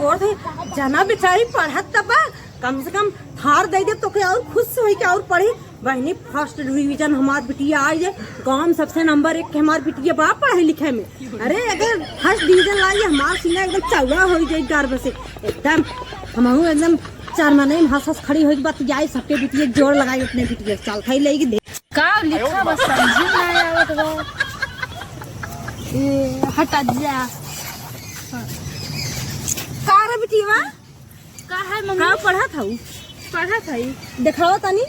गोर थे जना बेचारी पढ़त तबा कम से कम थार दे दे तो के और खुश से होई के और पढ़ी बहनी फर्स्ट डिवीजन हमार बिटिया आई है गांव में सबसे नंबर 1 के हमार बिटिया बा पढ़े लिखे में। अरे अगर फर्स्ट डिवीजन लाई हमार सीना एकदम चौड़ा हो जाए गर्व से एकदम हम एकदम 4 महीने में हंस खड़ी होई बात जाए सबके बिटिया जोड़ लगाई अपने बिटिया चल खाई लेगी दे का लिखा बस समझ ना आवत बा हटा जा का रे बिटिया का है मम्मी का पढ़ा था पढ़ा था दिखाओ तनी।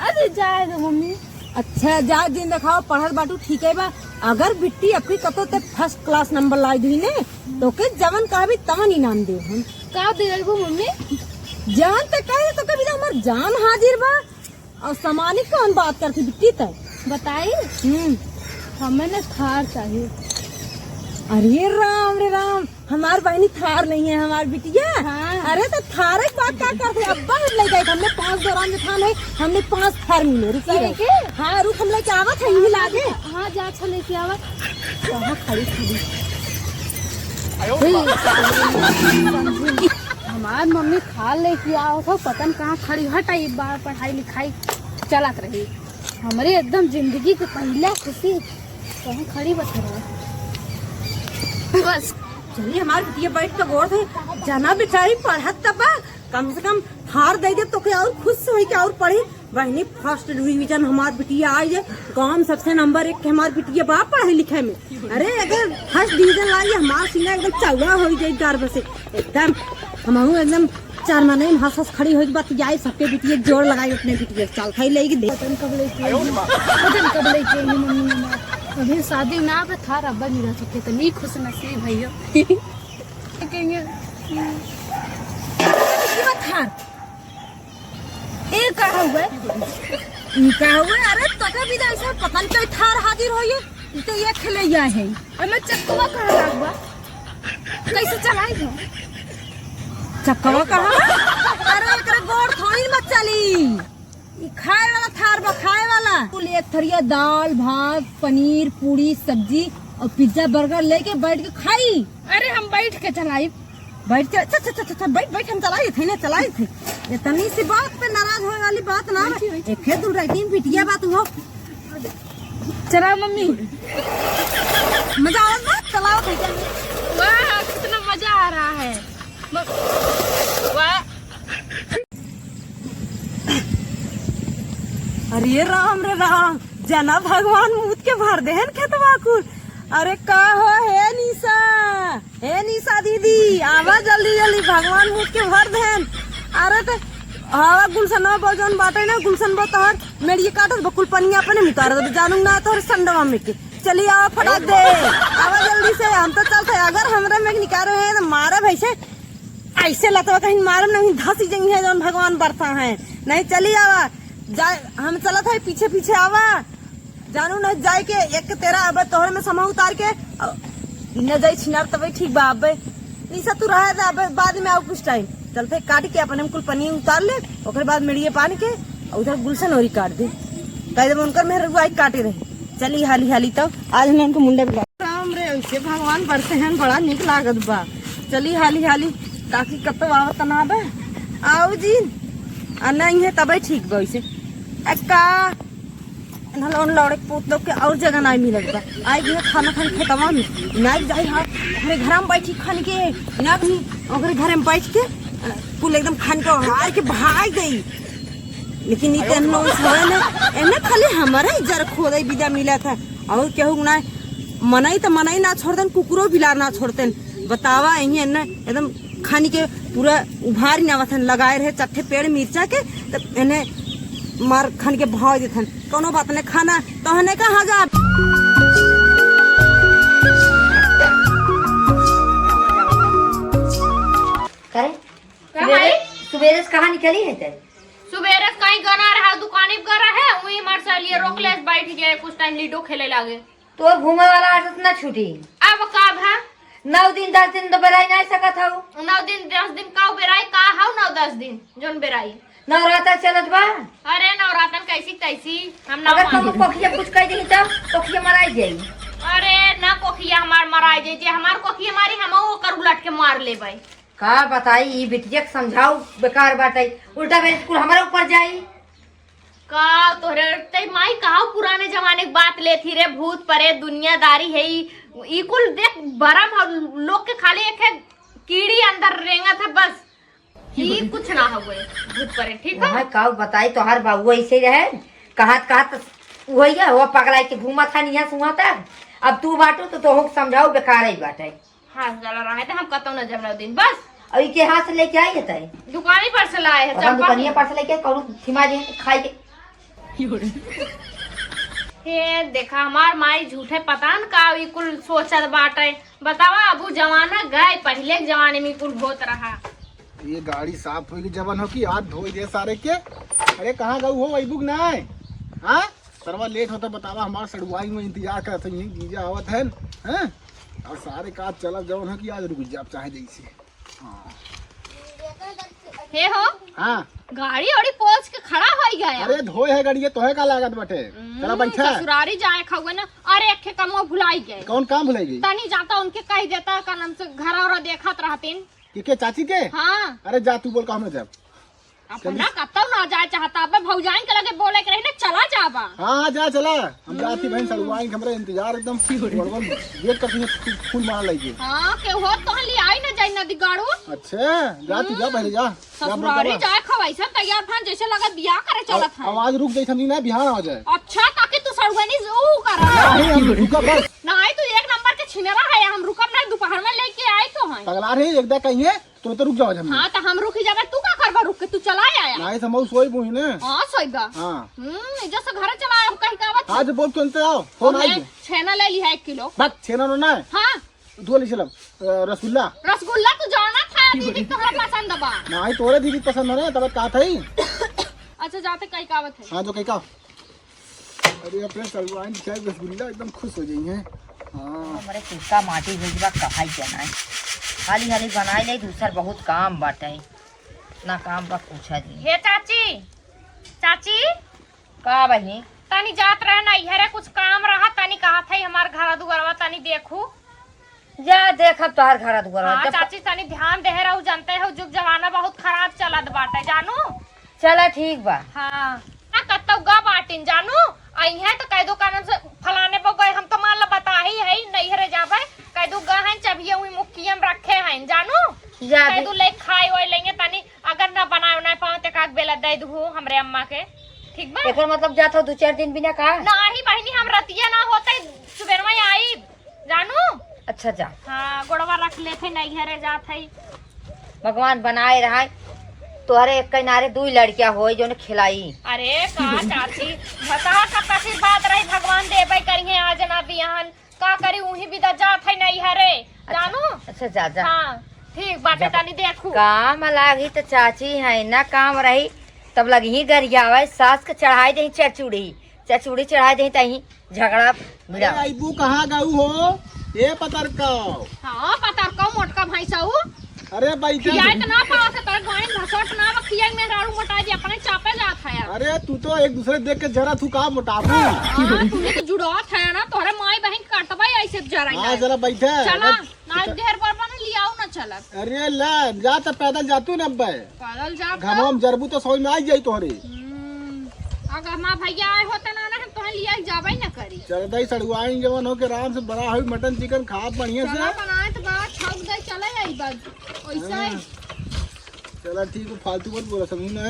अरे जाएगा मम्मी। अच्छा जा दिन दिखाओ पढ़ल बाटू ठीक है बा अगर बिट्टी अपनी कतो ते फर्स्ट क्लास नंबर लाई दी ने तो के जवन का भी तवन इनाम दे हम का देगो मम्मी जान ते कहे तो कभी हमार जान हाजिर बा और सामानिक कौन बात करती बिट्टी तक बताई हमें ना थार चाहिए। अरे राम रे राम हमार बहनी थार नहीं है हमार बिटिया। हाँ। अरे तो थार एक बात क्या करते अब्बा हम ले गए हमने 5 दौरान जो थान है हमने 5 थार मिले रुकी हाँ रुक हम लेके आवत है यही लागे हाँ जा अच्छा लेके आवत कहाँ खड़ी खड़ी हमार मम्मी खा लेके आओ तो पतन कहाँ खड़ी हटाई बार पढ़ाई लिखाई चलत रही हमारे एकदम जिंदगी के पहला खुशी कहीं खड़ी बता रहा बस चलिए हमारी बिटिया बैठ के गोर थे जना बेचारी पढ़त तबा कम से कम थार दे दे तो के और खुश से होई के और पढ़ी बहनी फर्स्ट डिवीजन हमार बिटिया आई है गांव में सबसे नंबर 1 के हमार बिटिया बा पढ़े लिखे में। अरे अगर फर्स्ट डिवीजन लाई हमार सीना एकदम चौड़ा हो जाए गर्व से एकदम हम एकदम 4 महीने में हंस खड़ी होई बात जाए सबके बिटिया जोड़ लगाई अपने बिटिया चल खाई लेगी दे पतन कब लेके मम्मी अभी शादी ना पे था रब्बा नहीं रह चुके तो नहीं खुश नसीब भैया कहेंगे थार ए कहा हुआ क्या हुआ अरे तका भी ऐसा पता नहीं कोई थार हाजिर हो ये तो ये खेलैया है और मैं चक्कवा कहाँ लागबा कैसे चलाई हो चक्कवा कहाँ अरे एकरे गोड़ थोड़ी मत चली ई खाए वाला थार बा खाए वाला कुल एक थरिया दाल भात पनीर पूरी सब्जी और पिज्जा बर्गर लेके बैठ के खाई। अरे हम बैठ के चलाई बैठ के अच्छा बैठ हम चलाई थे ना चलाई थे इतनी सी बात पे नाराज होने वाली बात ना एक फिर तुम रहती बिटिया बात हो चला मम्मी मजा आओ ना चलाओ वाह कितना मजा आ रहा है वाह अरे राम रे राम जना भगवान मुद के भर दे खेतवा कुल। अरे का हो हे निशा दीदी आवा जल्दी जल्दी भगवान मुद के भर देन। अरे तो हवा गुलशन बजन बाटे ना गुलशन बतहर मेरी काटत बकुल पनिया अपने उतार दे जानू ना तो संडवा में के चली आवा फटा दे आवा जल्दी से हम तो चलते अगर हमरा में निकालो है तो मारे भैसे ऐसे लतवा कहीं मारम नहीं धसी जंग है जौन भगवान बरसा है नहीं चली आवा जाए हम चलत है पीछे पीछे आवा जानू न जाए के एक तेरा अब तोहर में समा उतार के न जाई छिनार तब ठीक बा अब निशा तू रहे अब बाद में आओ कुछ टाइम चलते काट के अपने कुल पनीर उतार ले ओकर बाद मेड़िए पानी के उधर गुलशन और काट दे कह दे उनकर मेहर रुआई काटे रहे चली हाली हाली तब आज मैं उनको मुंडे पे राम रे ऐसे भगवान बरसे हैं बड़ा निक लागत बा चली हाली हाली ताकि कतो आवत ना बा आओ जी नहीं है तब ठीक बा वैसे एक्का नलोन लौड़े पोत लोग के और जगह नहीं मिलत बा आई भी खाना खाने खेतवा में नहीं जाई हां घरे घर में बैठी खाने के ना भी ओकरे घर में बैठ के कुल एकदम खान के हार के भाग गई लेकिन इतने नो छोड़े ना एने खाली हमारा ही जर खोदई विदा मिला था और केहू ना मनाई ना छोड़तन कुकुरो बिलार ना छोड़तन बतावा यही ना एकदम खानी के पूरा उभार नावथन लगाए रहे चट्टे पेड़ मिर्चा के तब इन्हें मार खान के भाव देथन कोनो बात ने खाना तो हने कहा जा सुबेरे से कहाँ निकली है ते सुबेरे कहीं गना रहा दुकाने पे गरा है वही मार्शलिए रोकलेस बैठ गए कुछ टाइम लीडो खेले लागे तो घूमे वाला आदत ना छूटी अब का भा 9 दिन 10 दिन तो बेराई नहीं सकत हूँ 9 दिन 10 दिन का बेराई का हाउ 9-10 दिन जोन बेराई नवरात्र चलत बा अरे नवरात्रन कैसी तैसी हम ना अगर तुम कोखिया कुछ कह दी तो कोखिया मराई जाई अरे ना कोखिया हमार मराई जाई जे हमार कोखिया मारी हम वो कर उलट के मार ले भाई का बताई ई बिटिया के समझाओ बेकार बाटे, उल्टा बेल स्कूल हमारे ऊपर जाई। का तोरे ते माई कहा पुराने जमाने की बात ले थी रे, भूत परे दुनियादारी है ई कुल देख बड़ा लोग के खाली एक कीड़ी अंदर रेंगा था बस, ही कुछ ना हुए भूत परे। ठीक है का बताई तो हर बाबू ऐसे रहे, कहत वही है वो पगलाई के घूमा था निया सुहा तक। अब तू बाटो तो तोहू के समझाओ बेकार ही बाटे। हाँ जला रहे थे हम कतो न जमना दिन बस अभी के हाथ से लेके आई है दुकानी पर से लाए है चंपा दुकानिया पर से लेके करू थिमा जी खाई के। हे देखा हमार माई झूठे पता न का ई कुल सोचत बाटे। बतावा अबू जमाना गए, पहले के जमाने में कुल होत रहा। ये गाड़ी साफ होगी जवन हो कि हाथ धोई दे सारे के। अरे कहाँ गऊ हो वही बुक ना है? हाँ सरवा लेट होता बतावा, हमारे सड़ुआई में इंतजार करते यही जीजा आवत है हैं? और सारे काज चलब जवन हो कि आज रुक जाब चाहे जैसे। हाँ हे हो हाँ गाड़ी ओड़ी पोछ के खड़ा हो गया। अरे धोए है गाड़ी तोहे का लागत बटे, चला बैठा। ससुरारी जाए खाओगे ना। अरे एक कमो भुलाई गए। कौन काम भुलाई तनी जाता उनके कह देता का नाम से घर और देखत रहतीन के चाची के? हाँ अरे जा तू बोल कहूँ जब अपना कतौ ना जाए चाहता। अब भौजाइन के लगे बोले के रही ना चला जाबा। हाँ जा चला हम जाती बहन सड़ुआई हमारे इंतजार एकदम वेट करती फूल मार लगी। हाँ के हो तो ले आई ना जाई नदी गाड़ू। अच्छा जा तू जा पहले जा। ससुरारी जाए खवाइसा तैयार था जैसे लगा बियाह करे चलत है। आवाज रुक गई समझी ना बिहार आ जाए। अच्छा ताकि तू सड़गनी ऊ कर नहीं हम रुका बस। ना आई तू एक नंबर के छिनेरा है, हम रुकब ना दोपहर में लेके आई तो है। पगला रही एक दा कहीं है तो रुक जाओ हम। हां तो हम रुक जाबे, तू का करबा रुक के तू चला आया। नहीं समझ सोई बुई ने। हां सोईबा। हाँ जैसे घर चला आया कहीं का बात। आज बोल चलते आओ फोन आई छेना ले ली है 1 किलो। बस छेना नो ना हां दो ले चलम रसगुल्ला। रसगुल्ला तू जाना था दीदी तोहरा पसंद बा। नहीं तोरे दीदी पसंद है तब का थई। अच्छा जाते कहीं का बात है। हां जो कहीं का। अरे अपने सलवान चाय रसगुल्ला एकदम खुश हो जाई है। हां हमारे कुत्ता माटी भेजबा कहाई जाना है, खाली खाली बनाई ले दूसर बहुत काम बाटे ना काम बा पूछा जी। हे चाची चाची का बहिनी तनी जात रहे ना इहरे कुछ काम रहा तनी कहा था हमार घर दुआरवा तनी देखू। जा देखब तोहर घर दुआर। हाँ चाची तनी ध्यान दे रहू, जानते हो जुग जमाना बहुत खराब चलत बाटे जानू। चला ठीक बा। हाँ ना कत्तो गा बाटिन जानू आई है तो कह दो कानन से फलाने पर गए हम तो मान ला बता ही है नहीं रे जाबे कह दो गा हैं चबिए हुई मुक्कियम रखे हैं जानू। जा कह दो ले खाई ओए लेंगे तनी अगर ना बनाए ना पाओ ते काक बेला दे दू हमरे अम्मा के। ठीक बा एकर मतलब जात हो 2-4 दिन बिना का नाही बहिनी हम रतिया ना होते सुबह में आई जानू। अच्छा जा। हाँ गोड़वा रख लेते नहीं घरे जात है। भगवान बनाए रहा तोहरे एक किनारे 2 लड़कियां होई जो ने खिलाई। अरे का चाची बता कब की बात रही, भगवान देबे करिए आज ना बिहान का करी उही भी जात है नहीं हरे जानू। अच्छा जा जा। हाँ ठीक बाटे तनी देखू काम लागी तो चाची है ना काम रही तब लगी ही गरियावे सास के चढ़ाई दे चचूड़ी चढ़ाई दे तही झगड़ा मिला। आई बू कहाँ गऊ हो ये पतर का? हाँ पतर को मोटका भैंसा अरे बैठा खियाई तो ना पावा से तर गाड़ी घसट ना खियाई में राड़ू मोटा जी अपने चापे जात है। अरे तू तो एक दूसरे देख के जरा तू का मोटापू। हां तूने तो जुड़ात है ना तोहरे माई बहन कटबा ऐसे जरा। हां जरा बैठा चला ना देर पर बने लियाओ ना चला। अरे ला जा तो पैदल जातू न बे पैदल जा घमम जरबू तो समझ में आ जाई तोहरे। अगर मां भैया आए होते ना हम तो लिया जाबे ना करी। चल दई सड़ुआई जवन हो के आराम से बड़ा होई मटन चिकन खा बढ़िया से। चला बनाए तो बात छक दे चले आई बात ऐसा ही। चला ठीक है फालतू मत बोला समझी ना।